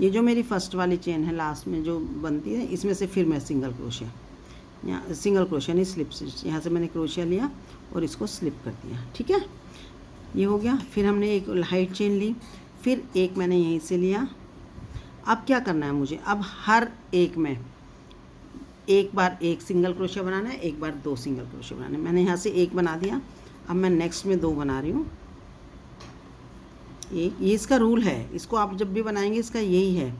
ये जो मेरी फर्स्ट वाली चेन है लास्ट में जो बनती है, इसमें से फिर मैं सिंगल क्रोशिया, यहाँ सिंगल क्रोशिया नहीं स्लिप स्टिच, यहाँ से मैंने क्रोशिया लिया और इसको स्लिप कर दिया। ठीक है, ये हो गया। फिर हमने एक हाइट चेन ली, फिर एक मैंने यहीं से लिया। अब क्या करना है मुझे, अब हर एक में एक बार एक सिंगल क्रोशिया बनाना है, एक बार दो सिंगल क्रोशिया बनाना है। मैंने यहाँ से एक बना दिया, अब मैं नेक्स्ट में दो बना रही हूँ। एक, ये इसका रूल है, इसको आप जब भी बनाएंगे इसका यही है।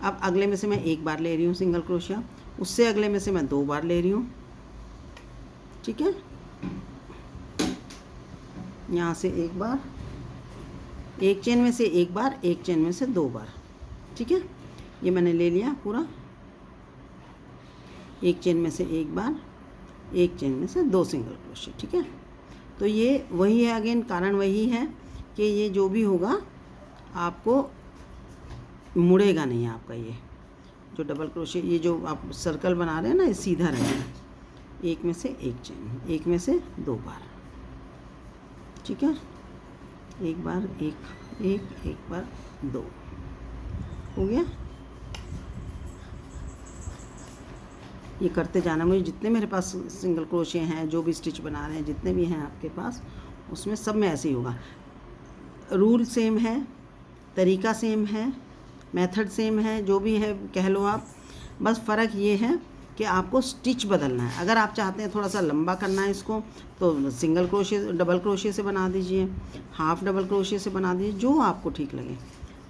अब अगले में से मैं एक बार ले रही हूँ सिंगल क्रोशिया, उससे अगले में से मैं दो बार ले रही हूँ। ठीक है, यहाँ से एक बार, एक चेन में से एक बार, एक चेन में से दो बार। ठीक है, ये मैंने ले लिया पूरा, एक चेन में से एक बार, एक चेन में से दो सिंगल क्रोशिया। ठीक है, तो ये वही है, अगेन कारण वही है कि ये जो भी होगा आपको मुड़ेगा नहीं, आपका ये जो डबल क्रोशिया, ये जो आप सर्कल बना रहे हैं ना, ये सीधा रहेगा। एक में से एक चेन, एक में से दो बार। ठीक है, एक बार एक, एक बार दो, हो गया। ये करते जाना, मुझे जितने मेरे पास सिंगल क्रोशिया हैं, जो भी स्टिच बना रहे हैं, जितने भी हैं आपके पास, उसमें सब में ऐसे ही होगा। रूल सेम है, तरीका सेम है, मेथड सेम है, जो भी है कह लो आप, बस फ़र्क ये है कि आपको स्टिच बदलना है। अगर आप चाहते हैं थोड़ा सा लंबा करना है इसको, तो सिंगल क्रोशिया डबल क्रोशिया से बना दीजिए, हाफ डबल क्रोशिया से बना दीजिए, जो आपको ठीक लगे।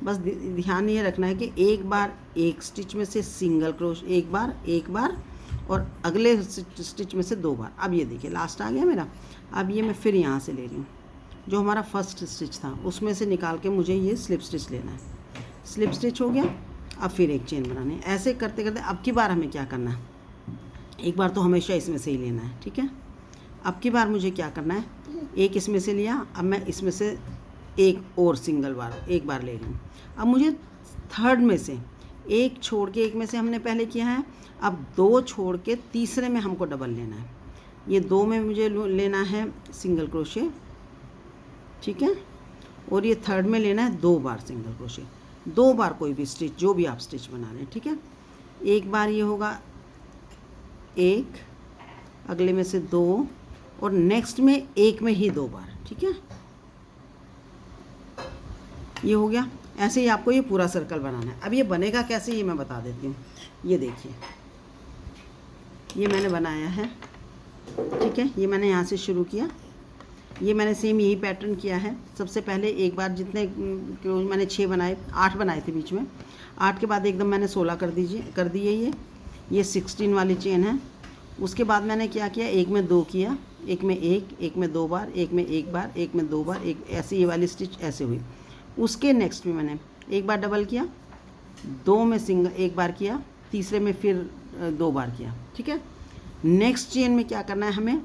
बस ध्यान ये रखना है कि एक बार एक स्टिच में से सिंगल क्रोशिया, एक बार और अगले स्टिच में से दो बार। अब ये देखिए लास्ट आ गया मेरा। अब ये मैं फिर यहाँ से ले रही हूँ, जो हमारा फर्स्ट स्टिच था उसमें से निकाल के मुझे ये स्लिप स्टिच लेना है। स्लिप स्टिच हो गया, अब फिर एक चेन बनानी है। ऐसे करते करते अब की बार हमें क्या करना है, एक बार तो हमेशा इसमें से ही लेना है। ठीक है, अब की बार मुझे क्या करना है, एक इसमें से लिया, अब मैं इसमें से एक और सिंगल बार एक बार ले रही हूँ। अब मुझे थर्ड में से एक छोड़ के, एक में से हमने पहले किया है, अब दो छोड़ के तीसरे में हमको डबल लेना है। ये दो में मुझे लेना है सिंगल क्रोशिया। ठीक है, और ये थर्ड में लेना है दो बार सिंगल क्रोशिया, दो बार कोई भी स्टिच, जो भी आप स्टिच बना रहे हैं। ठीक है, एक बार ये होगा एक, अगले में से दो, और नेक्स्ट में एक में ही दो बार। ठीक है, ये हो गया। ऐसे ही आपको ये पूरा सर्कल बनाना है। अब ये बनेगा कैसे ये मैं बता देती हूँ। ये देखिए, ये मैंने बनाया है। ठीक है, ये मैंने यहाँ से शुरू किया, ये मैंने सेम यही पैटर्न किया है। सबसे पहले एक बार जितने मैंने 6 बनाए, 8 बनाए थे बीच में, 8 के बाद एकदम मैंने 16 कर दिए। ये 16 वाली चेन है। उसके बाद मैंने क्या किया, एक में दो किया, एक में एक में दो बार, एक में एक बार, एक में दो बार, एक ऐसे ये वाली स्टिच ऐसे हुई। उसके नेक्स्ट में मैंने एक बार डबल किया, दो में सिंगल एक बार किया, तीसरे में फिर दो बार किया। ठीक है, नेक्स्ट चेन में क्या करना है हमें,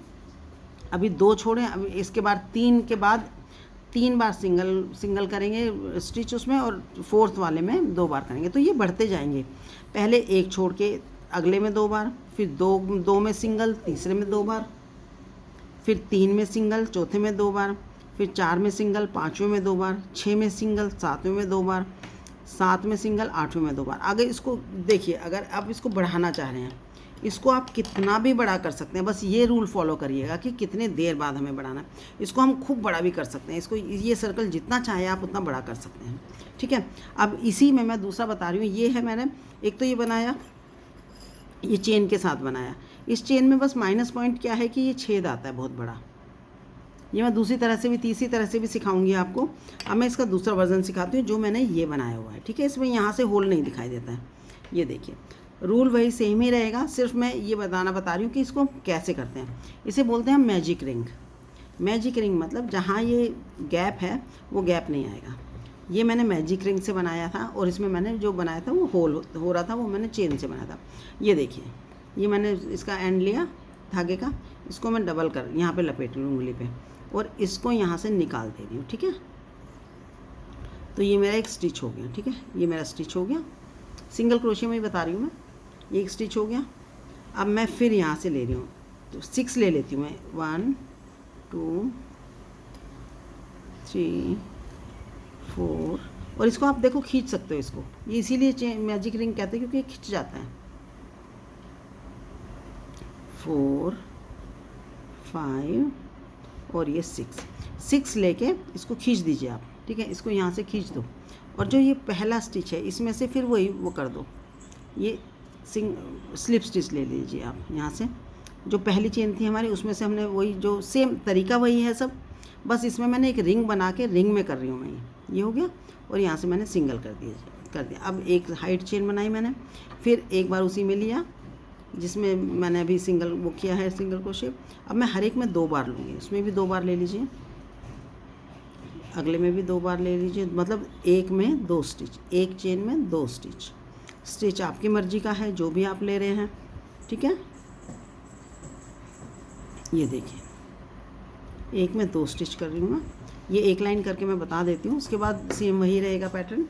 अभी दो छोड़ें, अभी इसके बाद तीन बार सिंगल करेंगे स्टिच उसमें, और फोर्थ वाले में दो बार करेंगे। तो ये बढ़ते जाएंगे, पहले एक छोड़ के अगले में दो बार, फिर दो में सिंगल, तीसरे में दो बार, फिर 3 में सिंगल, चौथे में दो बार, फिर 4 में सिंगल, 5वें में दो बार, 6 में सिंगल, 7वें में दो बार, 7 में सिंगल, 8वें में दो बार। अगर इसको देखिए, अगर आप इसको बढ़ाना चाह रहे हैं, इसको आप कितना भी बड़ा कर सकते हैं। बस ये रूल फॉलो करिएगा कि कितने देर बाद हमें बढ़ाना है। इसको हम खूब बड़ा भी कर सकते हैं, इसको ये सर्कल जितना चाहे आप उतना बड़ा कर सकते हैं। ठीक है, अब इसी में मैं दूसरा बता रही हूँ। ये है मैंने एक तो ये बनाया, ये चेन के साथ बनाया। इस चेन में बस माइनस पॉइंट क्या है कि ये छेद आता है बहुत बड़ा। ये मैं दूसरी तरह से भी, तीसरी तरह से भी सिखाऊंगी आपको। अब मैं इसका दूसरा वर्जन सिखाती हूँ जो मैंने ये बनाया हुआ है। ठीक है, इसमें यहाँ से होल नहीं दिखाई देता है। ये देखिए, रूल वही सेम ही रहेगा, सिर्फ मैं ये बता रही हूँ कि इसको कैसे करते हैं। इसे बोलते हैं मैजिक रिंग। मैजिक रिंग मतलब जहाँ ये गैप है वो गैप नहीं आएगा। ये मैंने मैजिक रिंग से बनाया था, और इसमें मैंने जो बनाया था वो होल हो रहा था, वो मैंने चेन से बनाया था। ये देखिए, ये मैंने इसका एंड लिया धागे का, इसको मैं डबल कर यहाँ पे लपेट लूँ उंगली पे, और इसको यहाँ से निकाल दे रही हूँ। ठीक है, तो ये मेरा एक स्टिच हो गया। ठीक है, ये मेरा स्टिच हो गया, सिंगल क्रोशिया में ही बता रही हूँ मैं। ये एक स्टिच हो गया। अब मैं फिर यहाँ से ले रही हूँ, तो 6 ले लेती हूँ मैं, 1 2 3 4, और इसको आप देखो खींच सकते हो इसको, ये इसीलिए मैजिक रिंग कहते हैं क्योंकि ये खिंच जाता है। 4 5 और ये 6 लेके इसको खींच दीजिए आप, ठीक है। इसको यहाँ से खींच दो और जो ये पहला स्टिच है इसमें से फिर वही वो कर दो, ये स्लिप स्टिच ले लीजिए आप यहाँ से। जो पहली चेन थी हमारी उसमें से हमने वही जो सेम तरीका वही है सब, बस इसमें मैंने एक रिंग बना के रिंग में कर रही हूँ मैं, ये हो गया। और यहाँ से मैंने सिंगल कर दिया। अब एक हाइट चेन बनाई मैंने, फिर एक बार उसी में लिया जिसमें मैंने अभी सिंगल वो किया है, सिंगल क्रोशे। अब मैं हर एक में 2 बार लूँगी, उसमें भी 2 बार ले लीजिए, अगले में भी 2 बार ले लीजिए, मतलब एक में 2 स्टिच, एक चेन में 2 स्टिच। स्टिच आपकी मर्जी का है जो भी आप ले रहे हैं, ठीक है। ये देखिए एक में 2 स्टिच कर रही हूँ मैं, ये एक लाइन करके मैं बता देती हूँ, उसके बाद सेम वही रहेगा पैटर्न।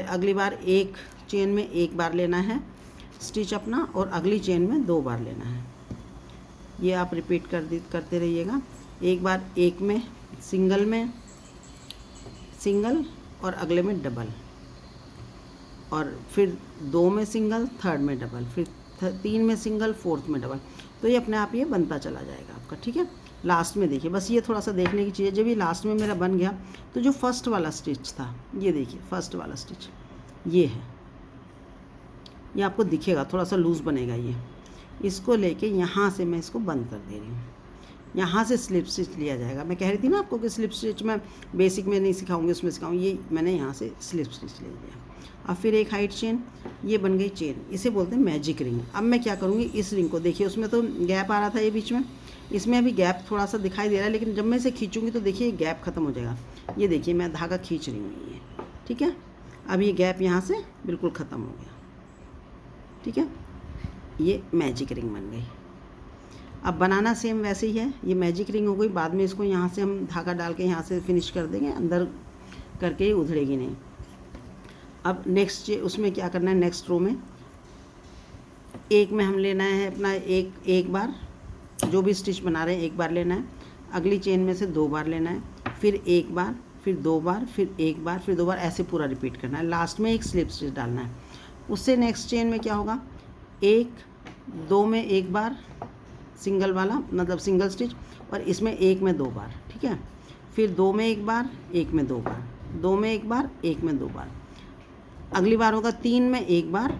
अगली बार एक चेन में 1 बार लेना है स्टिच अपना, और अगली चेन में 2 बार लेना है। ये आप रिपीट करते रहिएगा। एक बार एक में सिंगल और अगले में डबल, और फिर 2 में सिंगल, थर्ड में डबल, फिर 3 में सिंगल, फोर्थ में डबल। तो ये अपने आप ये बनता चला जाएगा आपका, ठीक है। लास्ट में देखिए, बस ये थोड़ा सा देखने की चीज़ है, जब ये लास्ट में मेरा बन गया तो जो फर्स्ट वाला स्टिच था, ये देखिए फर्स्ट वाला स्टिच ये है, ये आपको दिखेगा, थोड़ा सा लूज़ बनेगा ये। इसको लेके यहाँ से मैं इसको बंद कर दे रही हूँ, यहाँ से स्लिप स्टिच लिया जाएगा। मैं कह रही थी ना आपको कि स्लिप स्टिच मैं बेसिक में नहीं सिखाऊंगी, उसमें सिखाऊंगी। ये मैंने यहाँ से स्लिप स्टिच ले लिया। अब फिर एक हाइट चेन, ये बन गई चेन, इसे बोलते हैं मैजिक रिंग। अब मैं क्या करूँगी, इस रिंग को देखिए, उसमें तो गैप आ रहा था ये बीच में, इसमें अभी गैप थोड़ा सा दिखाई दे रहा है, लेकिन जब मैं इसे खींचूँगी तो देखिए गैप ख़त्म हो जाएगा। ये देखिए मैं धागा खींच रही हूँ ये, ठीक है। अब ये गैप यहाँ से बिल्कुल ख़त्म हो गया, ठीक है। ये मैजिक रिंग बन गई। अब बनाना सेम वैसे ही है, ये मैजिक रिंग हो गई। बाद में इसको यहाँ से हम धागा डाल के यहाँ से फिनिश कर देंगे, अंदर करके ये उधड़ेगी नहीं। अब नेक्स्ट उसमें क्या करना है, नेक्स्ट रो में एक में हम लेना है अपना एक बार, जो भी स्टिच बना रहे हैं 1 बार लेना है, अगली चेन में से 2 बार लेना है, फिर 1 बार, फिर 2 बार, फिर 1 बार, फिर 2 बार, ऐसे पूरा रिपीट करना है। लास्ट में एक स्लिप स्टिच डालना है। उससे नेक्स्ट चेन में क्या होगा, 2 में 1 बार सिंगल वाला, मतलब सिंगल स्टिच, और इसमें 1 में 2 बार, ठीक है। फिर 2 में 1 बार, 1 में 2 बार, 2 में 1 बार, 1 में 2 बार। अगली बार होगा 3 में 1 बार,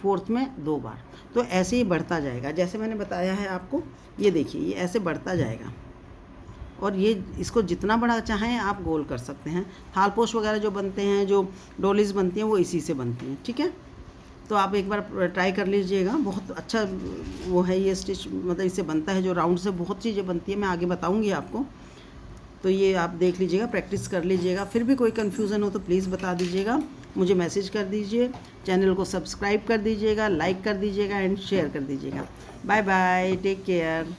फोर्थ में 2 बार। तो ऐसे ही बढ़ता जाएगा, जैसे मैंने बताया है आपको। ये देखिए ये ऐसे बढ़ता जाएगा, और ये इसको जितना बड़ा चाहें आप गोल कर सकते हैं। थालपोश वगैरह जो बनते हैं, जो डोलीज बनती हैं, वो इसी से बनती हैं, ठीक है। तो आप एक बार ट्राई कर लीजिएगा, बहुत अच्छा वो है ये स्टिच, मतलब इससे बनता है, जो राउंड से बहुत चीज़ें बनती है, मैं आगे बताऊंगी आपको। तो ये आप देख लीजिएगा, प्रैक्टिस कर लीजिएगा। फिर भी कोई कन्फ्यूज़न हो तो प्लीज़ बता दीजिएगा, मुझे मैसेज कर दीजिए। चैनल को सब्सक्राइब कर दीजिएगा, लाइक कर दीजिएगा एंड शेयर कर दीजिएगा। Bye bye, take care.